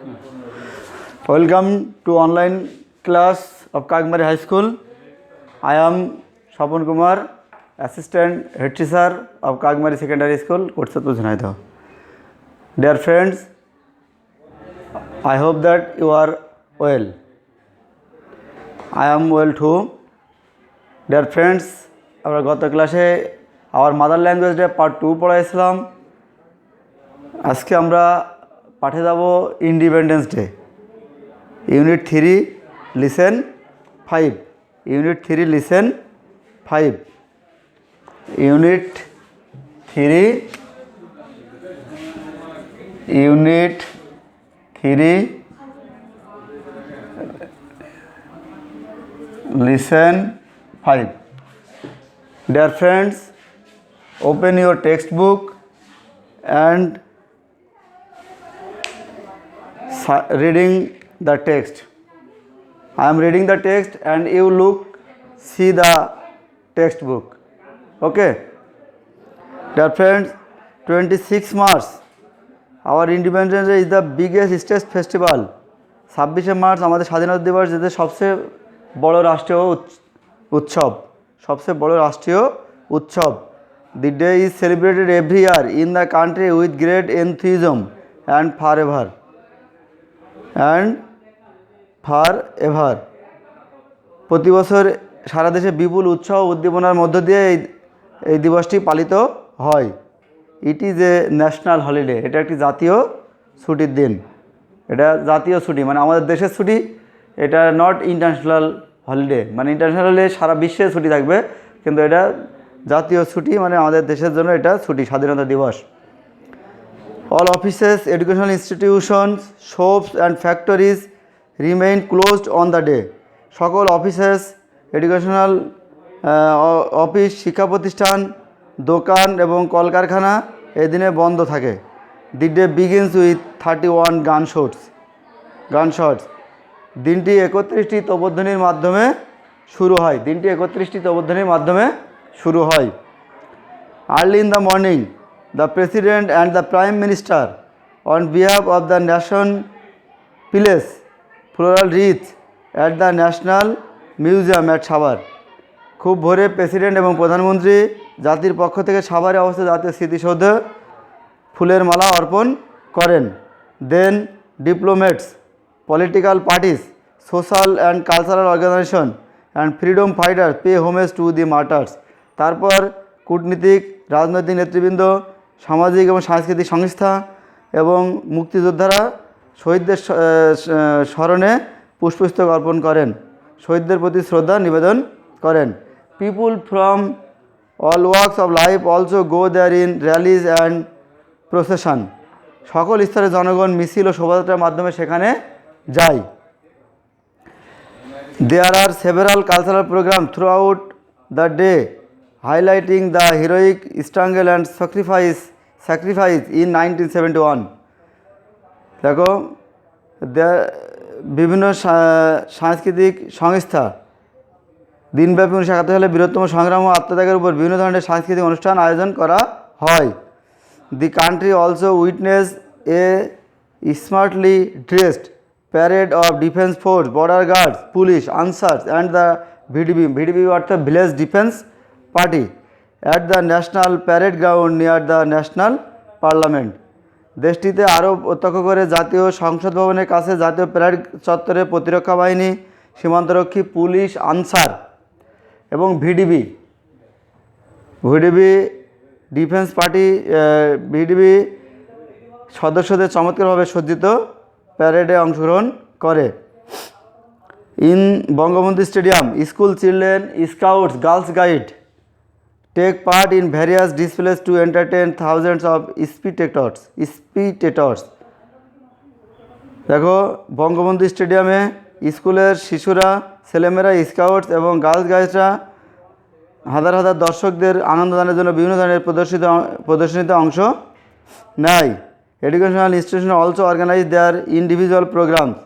Welcome to online class of Kagmari High School. I am Shapon Kumar, Assistant Head Teacher of Kagmari Secondary School, Kotsapur, Jhanaido. Dear friends, I hope that you are well. I am well too. Dear friends, আমরা গত ক্লাসে our mother language day part 2 পড়াইছিলাম। আজকে আমরা পাঠে যাব independence day. Unit 3 listen 5। Unit 3 listen 5। Unit 3 listen 5. Dear friends, open your textbook and reading the text. I am reading the text and you see the textbook. Okay. Dear friends, 26 March, our Independence Day is the biggest state festival. 26 March আমাদের স্বাধীনতা দিবস, যেটা সবচেয়ে বড় রাষ্ট্রীয় উৎসব, সবচেয়ে বড় রাষ্ট্রীয় উৎসব। The day is celebrated every year in the country with great enthusiasm and forever. প্রতি বছর সারা দেশে বিপুল উৎসাহ উদ্দীপনার মধ্য দিয়ে এই দিবসটি পালিত হয়। ইট ইজ এ ন্যাশনাল হলিডে। এটা একটি জাতীয় ছুটির দিন। এটা জাতীয় ছুটি, মানে আমাদের দেশের ছুটি। এটা নট ইন্টারন্যাশনাল হলিডে, মানে ইন্টারন্যাশনাল হলে সারা বিশ্বে ছুটি থাকবে, কিন্তু এটা জাতীয় ছুটি, মানে আমাদের দেশের জন্য এটা ছুটি, স্বাধীনতা দিবস। All offices, educational institutions, shops and factories remain closed on the day. সকল অফিসেস, এডুকেশনাল অফিস, শিক্ষা প্রতিষ্ঠান, দোকান এবং কলকারখানা এই দিনে বন্ধ থাকে। The day begins with 31 gunshots. দিনটি 31টি তোপধ্বনির মাধ্যমে শুরু হয়। Early in the morning, the President and the Prime Minister, on behalf of the nation, place floral wreaths at the National Museum at Sabar. খুব ভোরে প্রেসিডেন্ট এবং প্রধানমন্ত্রী জাতির পক্ষ থেকে সাভারে অবস্থিত জাতীয় স্মৃতিসৌধে ফুলের মালা অর্পণ করেন। Then diplomats, political parties, social and cultural organisation and freedom fighter pay homage to the martyrs. তারপর কূটনীতিক, রাজনৈতিক নেতৃবৃন্দ, সামাজিক এবং সাংস্কৃতিক সংস্থা এবং মুক্তিযোদ্ধারা শহীদদের স্মরণে পুষ্পস্তবক অর্পণ করেন, শহীদদের প্রতি শ্রদ্ধা নিবেদন করেন। People from all works of life also go there in rallies and procession. সকল স্তরের জনগণ মিছিল ও শোভাযাত্রার মাধ্যমে সেখানে যায়। There are several cultural programs throughout the day highlighting the heroic struggle and sacrifice in 1971. দেখো, বিভিন্ন সাংস্কৃতিক সংস্থা দিনব্যাপী 1971 সালে বীরত্তম সংগ্রাম ও আত্মত্যাগের উপর বিভিন্ন ধরনের সাংস্কৃতিক অনুষ্ঠান আয়োজন করা হয়। The country also witnessed a smartly dressed parade of defense force, border guards, police, answers and the VDP অর্থাৎ village defence party at the national parade ground near the national parliament. দেশটিতে আরও প্রত্যক্ষ করে জাতীয় সংসদ ভবনের কাছে জাতীয় প্যারেড চত্বরে প্রতিরক্ষা বাহিনী, সীমান্তরক্ষী, পুলিশ, আনসার এবং ভিডিপি ডিফেন্স পার্টি ভিডিপি সদস্যদের চমৎকারভাবে সজ্জিত প্যারেডে অংশগ্রহণ করে। In Bangabandhu stadium, school children, scouts, girls guide take part in various displays to entertain thousands of spectators. দেখো, বঙ্গবন্ধু স্টেডিয়ামে স্কুলের শিশুরা, ছেলেমেয়েরা, স্কাউটস এবং গার্লস গাইডরা হাজার হাজার দর্শকদের আনন্দ দানের জন্য বিভিন্ন ধরনের প্রদর্শনীতে অংশ নেয়। Educational institution also organise their individual programmes.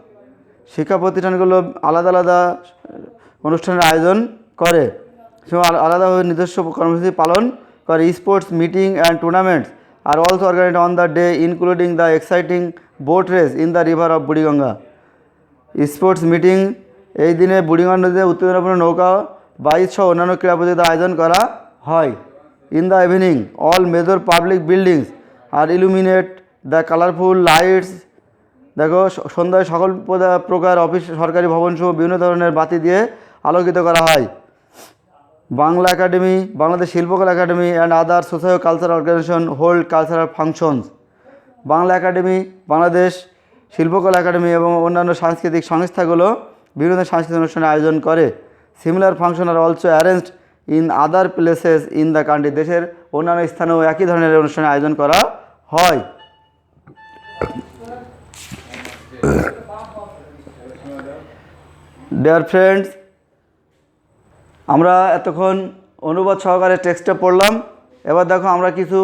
শিক্ষা প্রতিষ্ঠানগুলো আলাদা আলাদা অনুষ্ঠানের আয়োজন করে, আলাদাভাবে নিজস্ব কর্মসূচি পালন করে। Sports meeting and tournaments are also organised on the day including the exciting boat race in the river of Buriganga. Sports meeting, এই দিনে বুড়িগঙ্গা নদীতে উত্তেজনাপূর্ণ নৌকা বাইচ সহ অন্যান্য ক্রীড়া প্রতিযোগিতার আয়োজন করা হয়। In the evening all major public buildings are illuminate the colourful lights. দেখো সন্ধ্যায় সকল প্রকার অফিস, সরকারি ভবনসহ বিভিন্ন ধরনের বাতি দিয়ে আলোকিত করা হয়। Bangla Academy, Bangladesh Shilpakala Academy and other socio cultural organisation hold cultural functions. Bangla Academy, Bangladesh Shilpakala Academy এবং অন্যান্য সাংস্কৃতিক সংস্থাগুলো বিভিন্ন সাংস্কৃতিক অনুষ্ঠানের আয়োজন করে। Similar function are also arranged in other places in the country. দেশের অন্যান্য স্থানেও একই ধরনের অনুষ্ঠানের আয়োজন করা হয়। ডিয়ার ফ্রেন্ডস, আমরা এতক্ষণ অনুবাদ সহকারে টেক্সটে পড়লাম। এবার দেখো আমরা কিছু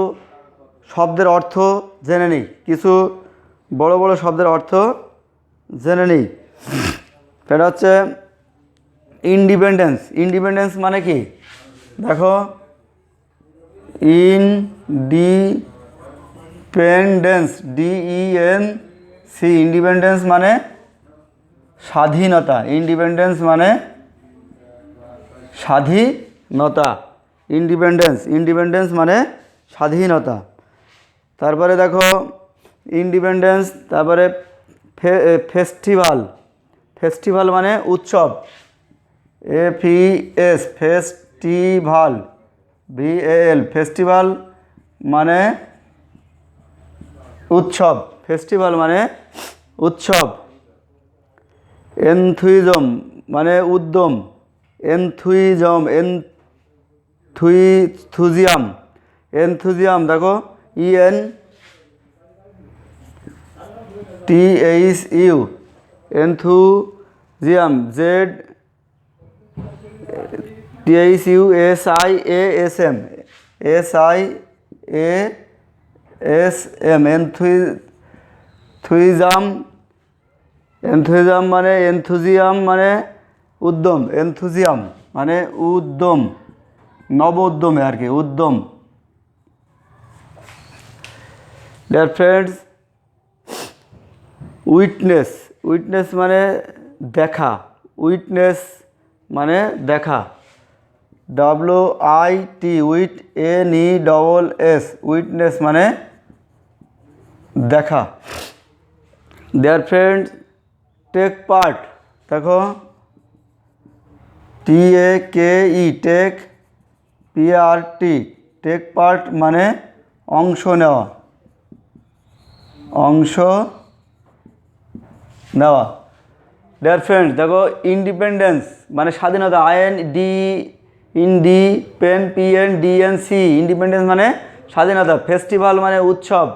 শব্দের অর্থ জেনে নিই, কিছু বড় বড় শব্দের অর্থ জেনে নিই। সেটা হচ্ছে ইন্ডিপেন্ডেন্স। ইন্ডিপেন্ডেন্স মানে কি? দেখো ইন্ডিপেন্ডেন্স, DENC, ইন্ডিপেন্ডেন্স মানে স্বাধীনতা। ইন্ডিপেন্ডেন্স মানে স্বাধীনতা। ইন্ডিপেন্ডেন্স মানে স্বাধীনতা। তারপরে দেখো ইন্ডিপেন্ডেন্স, তারপরে ফেস্টিভ্যাল মানে উৎসব। FES, ফেস্টিভ্যাল, VAL, ফেস্টিভ্যাল মানে উৎসব। ফেস্টিভ্যাল মানে উৎসব। এনথুইজম মানে উদ্যম। এনথুজিয়াম দেখো ENTHU, এনথুজিয়াম, ZTHUSIASM, এনথুইজম মানে এনথুজিয়াম মানে উদ্যম। এনথুজিয়াম মানে উদ্যম, নব উদ্যমে আর কি, উদ্যম। ডিয়ার ফ্রেন্ডস, উইটনেস মানে দেখা। উইটনেস মানে দেখা, WIT, NESS, উইটনেস মানে দেখা। ডিয়ার ফ্রেন্ডস, টেক পার্ট, দেখো TAKE, take, PART, take part মানে অংশ নেওয়া, অংশ নেওয়া। ডিয়ার ফ্রেন্ডস, দেখো ইন্ডিপেন্ডেন্স মানে স্বাধীনতা, INDPENDENC, ইন্ডিপেন্ডেন্স মানে স্বাধীনতা। ফেস্টিভ্যাল মানে উৎসব।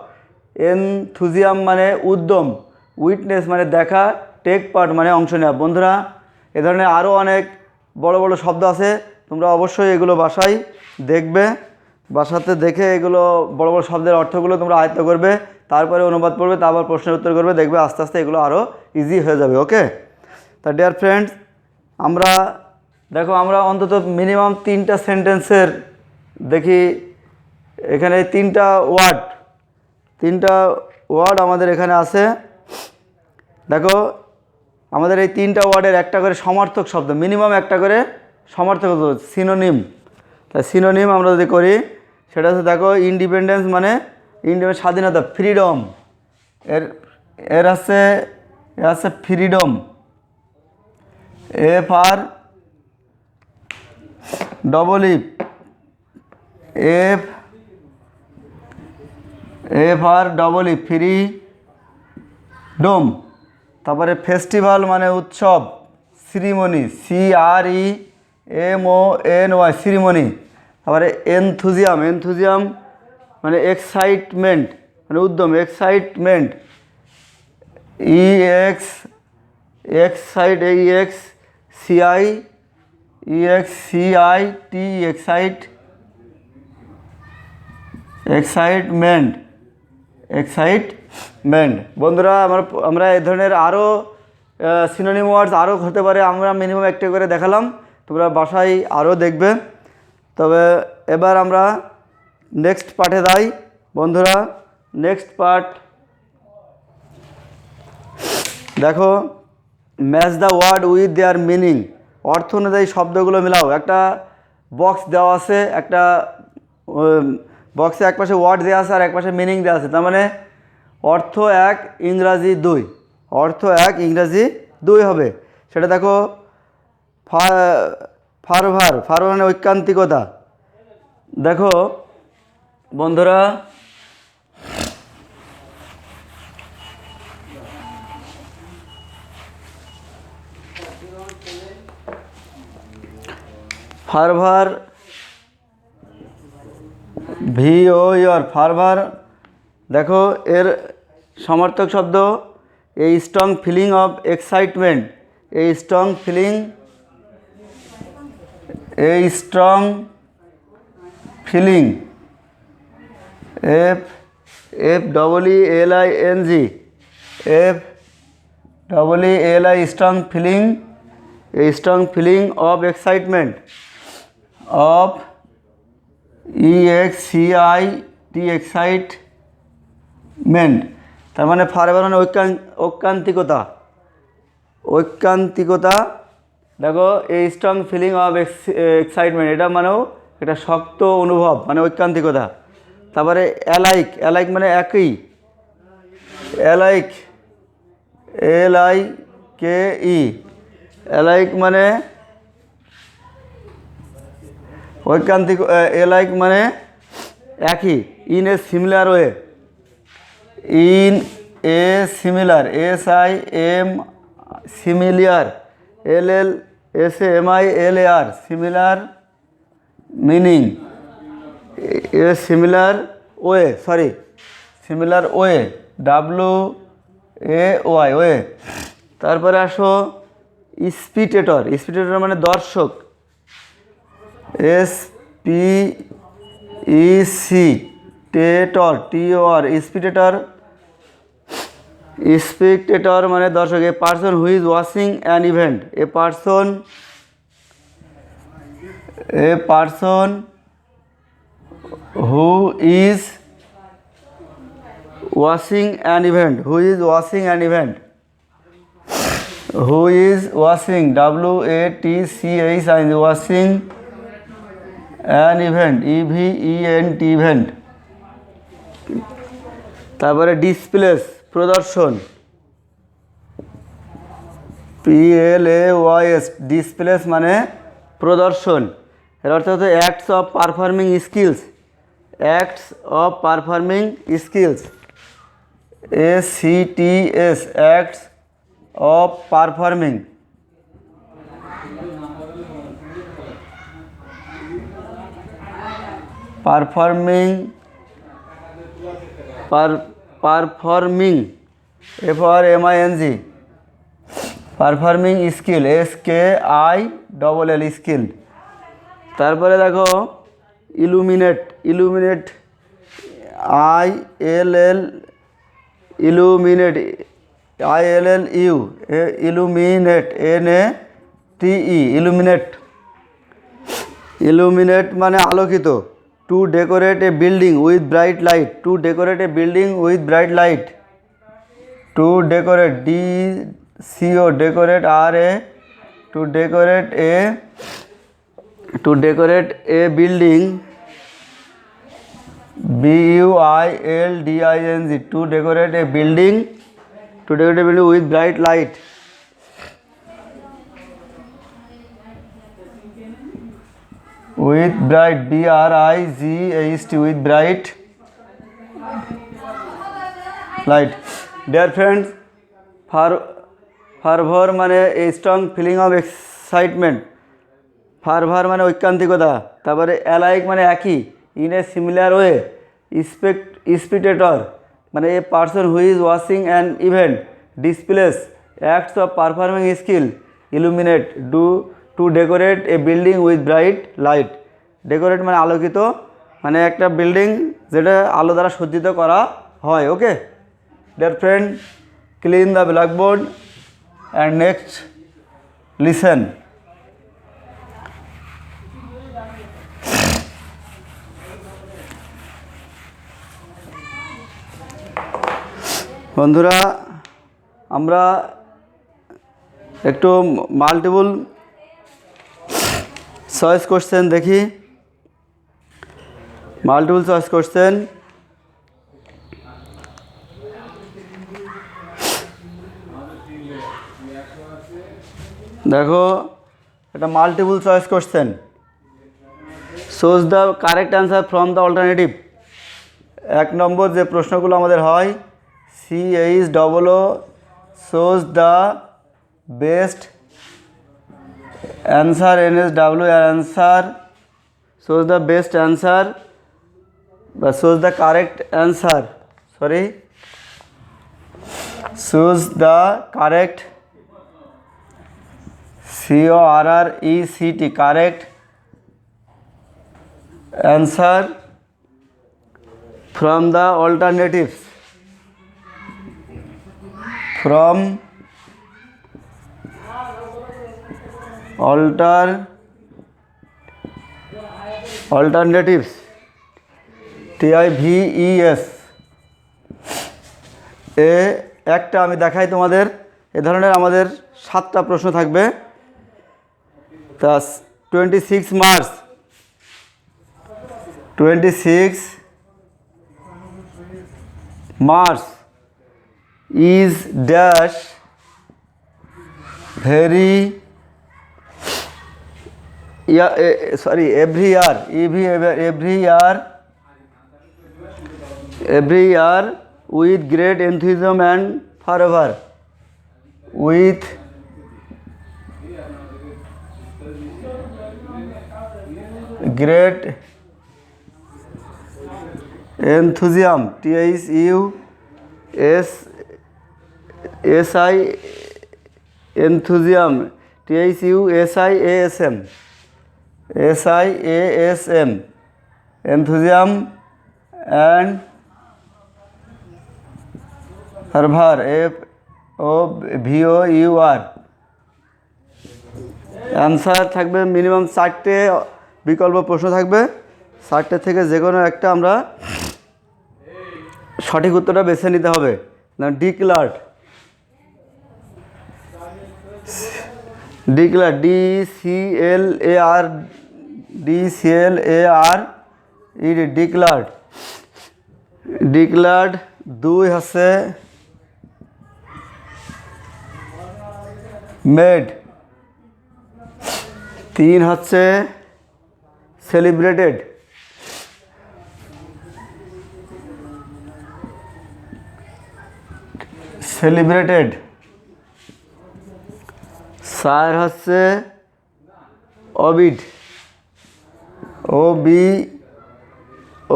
এনথুজিয়াম মানে উদ্যম। উইটনেস মানে দেখা। টেক পার্ট মানে অংশ নেওয়া। বন্ধুরা, এ ধরনের আরও অনেক বড় বড় শব্দ আছে, তোমরা অবশ্যই এগুলো বাসায় দেখবে। বাসাতে দেখে এগুলো বড় বড় শব্দের অর্থগুলো তোমরা আয়ত্ত করবে, তারপরে অনুবাদ পড়বে, তারপর প্রশ্নের উত্তর করবে, দেখবে আস্তে আস্তে এগুলো আরও ইজি হয়ে যাবে। ওকে, তা ডিয়ার ফ্রেন্ডস, আমরা দেখো আমরা অন্তত মিনিমাম 3টা সেন্টেন্সের দেখি এখানে 3টা ওয়ার্ড আমাদের এখানে আছে। দেখো আমাদের এই 3টা ওয়ার্ডের একটা করে সমার্থক শব্দ, মিনিমাম একটা করে সমার্থক শব্দ, সিনোনিম। তাই সিনোনিম আমরা যদি করি, সেটা হচ্ছে দেখো ইন্ডিপেন্ডেন্স মানে স্বাধীনতা, ফ্রিডম। এর আছে ফ্রিডম, FR ফ্রিডম। তারপরে ফেস্টিভ্যাল মানে উৎসব, সিরিমনি, CREMONY, সিরিমনি। তারপরে এনথুজিয়াম মানে এক্সাইটমেন্ট মানে উদ্যম, এক্সাইটমেন্ট, এক্সাইটমেন্ট। বন্ধুরা, আমরা এই ধরনের আরও সিনোনিম ওয়ার্ডস আরও হতে পারে, আমরা মিনিমাম একটা করে দেখালাম, তোমরা বাসায় আরও দেখবে। তবে এবার আমরা নেক্সট পার্টে যাই। বন্ধুরা, নেক্সট পার্ট দেখো match the word with their meaning, অর্থ অনুযায়ী শব্দগুলো মিলাও। একটা বক্স দেওয়া আছে, একটা বক্সে এক পাশে ওয়ার্ড দেওয়া আছে আর এক পাশে মিনিং দেওয়া আছে, তার মানে অর্থ এক ইংরাজি দুই, অর্থ এক ইংরাজি দুই হবে। সেটা দেখো ফারভার, ফারভার মানে ঐকান্তিকতা। দেখো বন্ধুরা ফারভার VOUR ফারভার, দেখো এর সমার্থক শব্দ a strong feeling of excitement, a strong feeling, a strong feeling, FFELING, FEELI strong feeling, a strong feeling of excitement, of EXCIT excitement, তার মানে ফারভার মানে ঐকান্তিকতা, ঐকান্তিকতা। দেখো এই স্ট্রং ফিলিং অফ এক্সাইটমেন্ট, এটা মানেও এটা শক্ত অনুভব মানে ঐকান্তিকতা। তারপরে অ্যালাইক, অ্যালাইক মানে একই, অ্যালাইক LIKE, অ্যালাইক মানে ঐকান্তিক, অ্যালাইক মানে একই। In a similar way, in a similar, SIM similar, LLSAMILAR similar meaning, A similar way, sorry similar way, WAY way. তারপরে আসো স্পিটেটর, স্পিটেটর মানে দর্শক, SPEC টেটর TOR, স্পিটেটর, স্পেকটেটর মানে দর্শক। এ person who is watching an event, A person who is watching an event, who is watching an event, who is watching WATCHING, watching an event, EVENT event. তারপরে displace প্রদর্শন, PLAYS displace মানে প্রদর্শন। এর অর্থ হচ্ছে acts of performing skills, acts of performing skills, ACTS acts of performing. Performing, performing FORMING, performing skill SKILL skill. তারপরে দেখো illuminate, illuminate ILL, illuminate ILLU, illuminate NATE illuminate, illuminate মানে আলোকিত। Two decorate a building with bright light, two decorate a building with bright light, two decorate DCO decorate RA, two decorate a building BUILDING, two decorate a building, two decorate a building with bright light. With bright BRIGHT, with bright light. Dear friends, fervour মানে a strong feeling of excitement, fervour মানে ঐকান্তিকতা। তারপরে alike মানে একই, in a similar way, spectator মানে a person who is watching an event, displays acts of performing skill, illuminate to decorate a building with bright light. Decorate মানে আলোকিত, মানে একটা বিল্ডিং যেটা আলো দ্বারা সজ্জিত করা হয়। Okay dear friend, clean the blackboard and next listen. বন্ধুরা আমরা একটু মাল্টিপল চয়েস কোশ্চেন দেখি। মাল্টিপল চয়েস কোশ্চেন, দেখো এটা multiple choice question. Choose the correct answer from the alternative. 1 number যে প্রশ্নগুলো আমাদের হয়, CHOO choose the best answer, NSW answer, choose the best answer বা choose the correct answer, sorry, choose the correct CORRECT correct answer from the alternatives, from alternatives, TIVES। একটা আমি দেখাই তোমাদের, এ ধরনের আমাদের 7টা প্রশ্ন থাকবে। তা 26 March is dash very every year with great enthusiasm and fervor, with great enthusiasm, enthusiasm, enthusiasm and fervor, FOVOUR। Answer থাকবে মিনিমাম 4টে বিকল্প প্রশ্ন থাকবে, 4টে থেকে যে কোনো একটা আমরা সঠিক উত্তরটা বেছে নিতে হবে। Declared, declared. 2 হচ্ছে মেড, 3 হচ্ছে সেলিব্রেটেড, 4 হচ্ছে অবিড,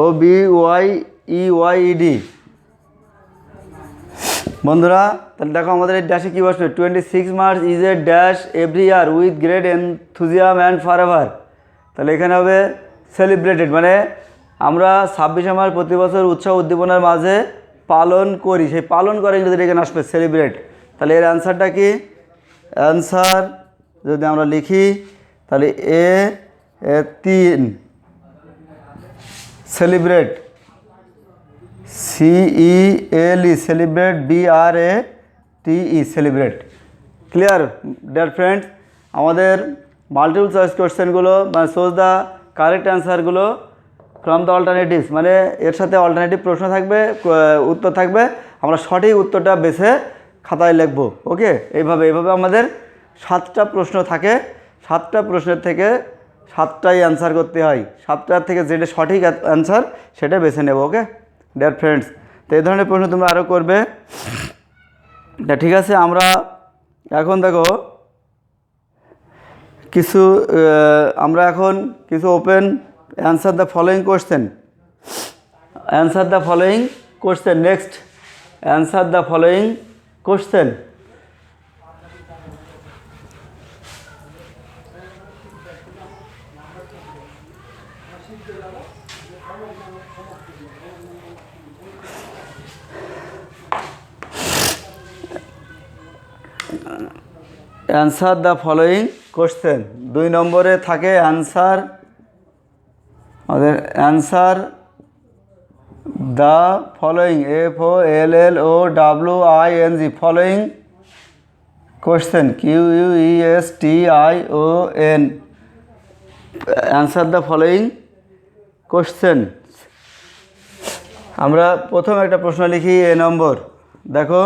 OBYEYED। বন্ধুরা তাহলে দেখো আমাদের এই ড্যাশে কী বসবে, 26 March is a dash every year with great enthusiasm and forever. তাহলে এখানে হবে সেলিব্রেটেড, মানে আমরা 26শে মার্চ প্রতি বছর উৎসব উদ্দীপনার মাঝে পালন করি, সেই পালন করে যদি এখানে আসবে সেলিব্রেট। তাহলে এর অ্যান্সারটা কি? অ্যান্সার যদি আমরা লিখি তাহলে A3 celebrate, CELE celebrate, BRATE celebrate. Clear dear friends? আমাদের মাল্টিপল চয়েস কোশ্চেনগুলো মানে চুজ দ্য কারেক্ট অ্যান্সারগুলো ফ্রম দ্য অল্টারনেটিভস, মানে এর সাথে অল্টারনেটিভ প্রশ্ন থাকবে, উত্তর থাকবে, আমরা সঠিক উত্তরটা বেছে খাতায় লিখবো। ওকে, এইভাবে আমাদের 7টা প্রশ্ন থাকে, 7টা প্রশ্নের থেকে 7টাই অ্যান্সার করতে হয়, 7টার থেকে যেটা সঠিক অ্যান্সার সেটা বেছে নেব। ওকে ডিয়ার ফ্রেন্ডস, তো এই ধরনের প্রশ্ন তোমরা আরও করবে। তা ঠিক আছে, আমরা এখন দেখো আমরা এখন কিছু open answer the following question, next answer the following question. Answer the following question 2 নম্বরে থাকে অ্যান্সার, আমাদের answer the following, FOLLOWING, question, question. Answer the following question. আমরা প্রথম একটা প্রশ্ন লিখি এ নম্বর। দেখো,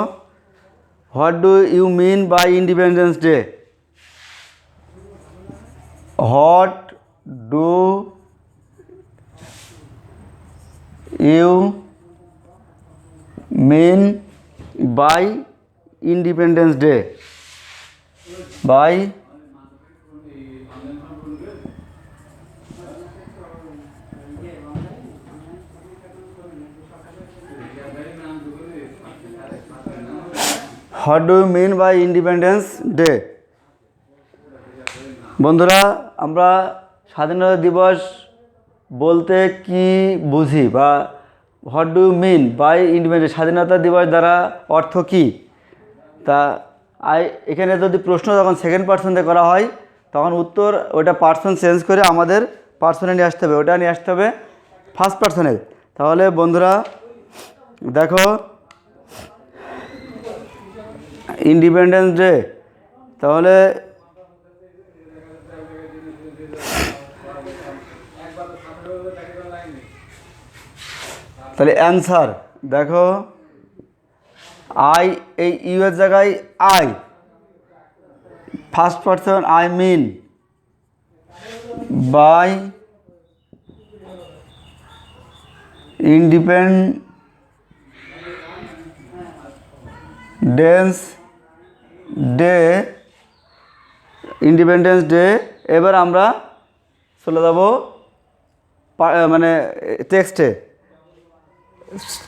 what do you mean by independence day? What do you mean by independence day? By what do you mean by independence day? বন্ধুরা, আমরা স্বাধীনতা দিবস বলতে কি বুঝি, বা what do you mean by independence, স্বাধীনতা দিবস দ্বারা অর্থ কী? তা এখানে যদি প্রশ্ন যখন সেকেন্ড পার্সনে করা হয় তখন উত্তর ওটা পার্সন চেঞ্জ করে আমাদের পার্সনে নিয়ে আসতে হবে, ওটা নিয়ে আসতে হবে ফার্স্ট পার্সনে। তাহলে বন্ধুরা দেখো, ইন্ডিপেন্ডেন্স ডে, তাহলে অ্যান্সার দেখো, আই, এই ইউ এর জায়গায় I, first person I mean by independence day. এবার আমরা চলে যাব মানে টেক্সটে।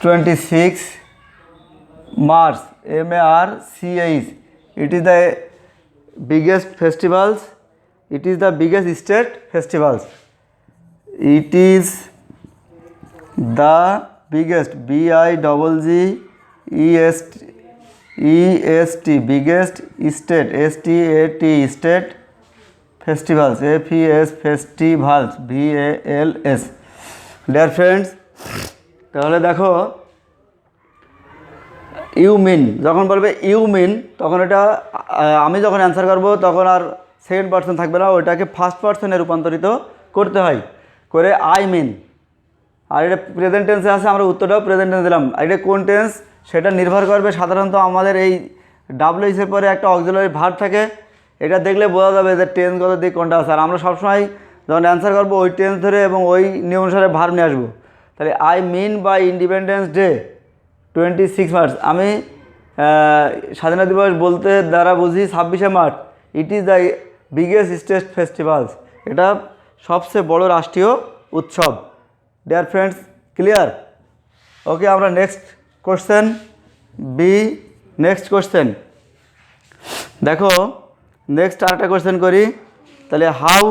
26 March, MARCH, it is the biggest festivals, it is the biggest state festivals, it is the biggest, BIGGEST, biggest state, state festivals, festivals, VALS. Dear friends, তাহলে দেখো, you mean যখন বলবে ইউ মিন, তখন এটা আমি যখন অ্যান্সার করবো তখন আর সেকেন্ড পার্সন থাকবে না, ওইটাকে ফার্স্ট পার্সনে রূপান্তরিত করতে হয়, করে আই মিন। আর এটা প্রেজেন্ট টেন্সে আছে, আমরা উত্তরটাও প্রেজেন্ট টেন্স দিলাম। আর এটা কোন টেন্স সেটা নির্ভর করবে, সাধারণত আমাদের এই ডাব্লিউএস এর পরে একটা অক্সিলারি ভার্ব থাকে, এটা দেখলে বোঝা যাবে যে টেন্সগত দিক কোনটা আছে। আর আমরা সবসময় যখন অ্যান্সার করবো ওই টেন্স ধরে এবং ওই নিয়ম অনুসারে ভার্ব নিয়ে আসবো। তাহলে I mean by independence Day 26 March, আমি স্বাধীনতা দিবস বলতে দ্বারা বুঝি 26শে March. It is the biggest state festivals, এটা সবচেয়ে বড় রাষ্ট্রীয় উৎসব। Dear friends, clear? ওকে, আমরা নেক্সট কোশ্চেন নেক্সট কোশ্চেন দেখো, নেক্সট আরেকটা কোশ্চেন করি। তাহলে how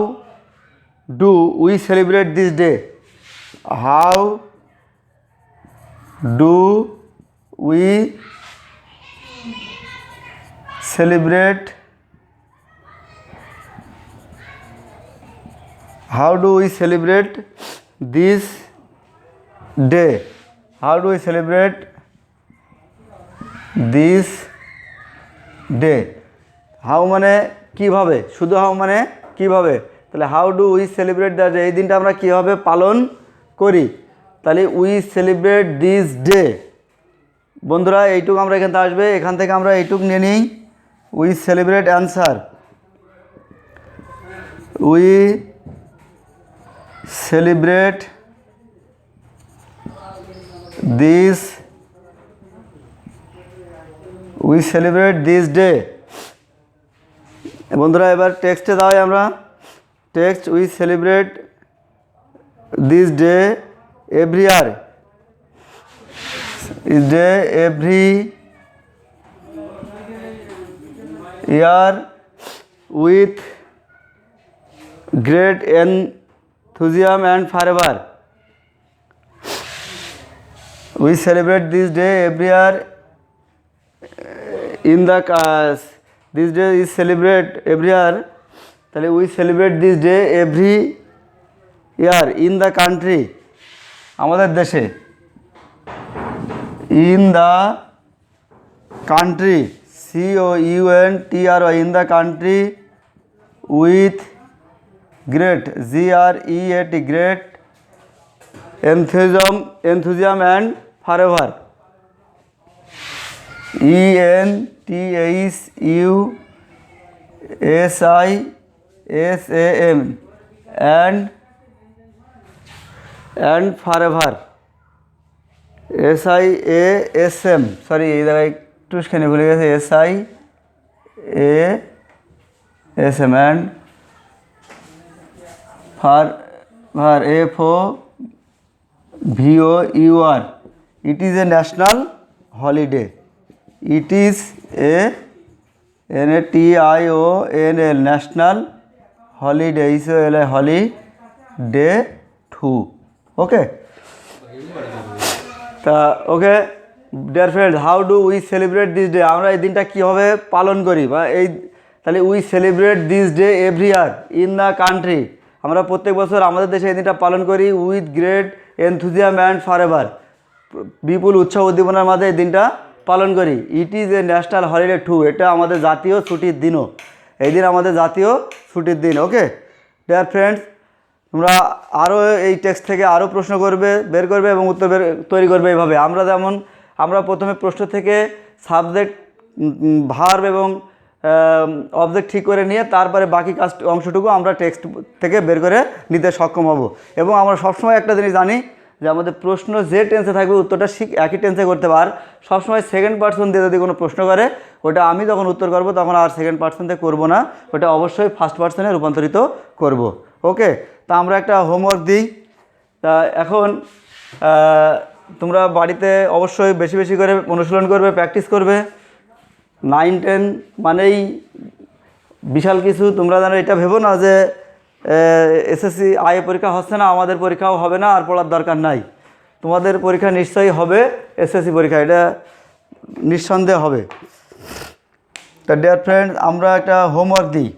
do we celebrate this day? হাউ ডু উই celebrate this day? How do we celebrate this day? How মানে কিভাবে, শুধু হাউ মানে কিভাবে। তাহলে how do we celebrate the day, এই দিনটা আমরা কীভাবে পালন করি। তাহলে উই সেলিব্রেট দিস ডে, বন্ধুরা এইটুকু আমরা এখান থেকে আসবে, এখান থেকে আমরা এইটুকু নিয়ে নিই। We celebrate, answer we celebrate this day. বন্ধুরা এবার টেক্সটে দাঁড়াই আমরা, text we celebrate this day every year, every year with great enthusiasm and forever. We celebrate this day every year in the this day is celebrate every year. তাহলে we celebrate this day every year in the country, আমাদের দেশে, in the country, COUNTRY in the country with great GREAT great enthusiasm and fervor. ENTHUSIASM and fervor. SIASM, sorry এই জায়গায় একটুখানি ভুলে গেছে, SIASM and FOVOUR. It is a national holiday. It is a NATIONAL national holiday. Is a holiday too. Okay. তা okay dear friends, how do we celebrate this day? আমরা এই দিনটা কীভাবে পালন করি বা এই তাহলে we celebrate this day every year in the country. আমরা প্রত্যেক বছর আমাদের দেশে এই দিনটা পালন করি with great enthusiasm and forever, বিপুল উৎসব উদ্দীপনার মাঝে এই দিনটা পালন করি। It is a national holiday too, এটা আমাদের জাতীয় ছুটির দিনও, এই দিন আমাদের জাতীয় ছুটির দিন। ওকে ডিয়ার ফ্রেন্ডস, তোমরা আরও এই টেক্সট থেকে আরও প্রশ্ন বের করবে এবং উত্তর তৈরি করবে এইভাবে। আমরা প্রথমে প্রশ্ন থেকে সাবজেক্ট, ভার্ব এবং অবজেক্ট ঠিক করে নিয়ে তারপরে বাকি অংশটুকু আমরা টেক্সট থেকে বের করে নিতে সক্ষম হব। এবং আমরা সবসময় একটা জিনিস জানি যে আমাদের প্রশ্ন যে টেন্সে থাকবে উত্তরটা একই টেন্সে করতে পার। সবসময় সেকেন্ড পার্সন দিয়ে যদি কোনো প্রশ্ন করে ওটা আমি যখন উত্তর করব তখন আর সেকেন্ড পার্সন দিয়ে করবো না, ওটা অবশ্যই ফার্স্ট পার্সনে রূপান্তরিত করব। ওকে, তা আমরা একটা হোমওয়ার্ক দিই। তা এখন তোমরা বাড়িতে অবশ্যই বেশি বেশি করে অনুশীলন করবে, প্র্যাকটিস করবে। 9-10 মানেই বিশাল কিছু। তোমরা জানো, এটা ভেবো না যে এসএসসি আইএ পরীক্ষা হচ্ছে না, আমাদের পরীক্ষাও হবে না আর পড়ার দরকার নাই। তোমাদের পরীক্ষা নিশ্চয়ই হবে, এসএসসি পরীক্ষা, এটা নিঃসন্দেহে হবে। তা ডিয়ার ফ্রেন্ড, আমরা একটা হোমওয়ার্ক দিই।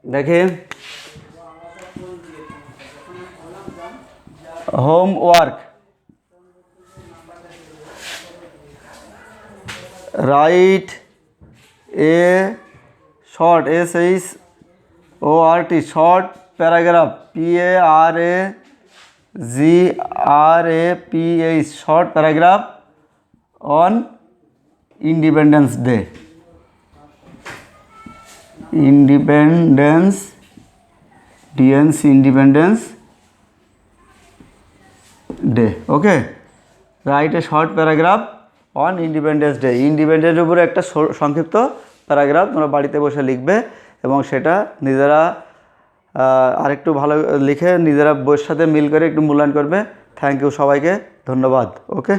দেখেন, homework, write a short SHORT short paragraph PARAGRAPH short paragraph on independence day. Independence day. Okay, write a short paragraph on independence day. ইন্ডিপেন্ডেন্সের উপরে একটা সংক্ষিপ্ত প্যারাগ্রাফ তোমরা বাড়িতে বসে লিখবে এবং সেটা নিজেরা আরেকটু ভালো লিখে নিজেরা বইয়ের সাথে মিল করে একটু মূল্যায়ন করবে। থ্যাংক ইউ সবাইকে, ধন্যবাদ। ওকে।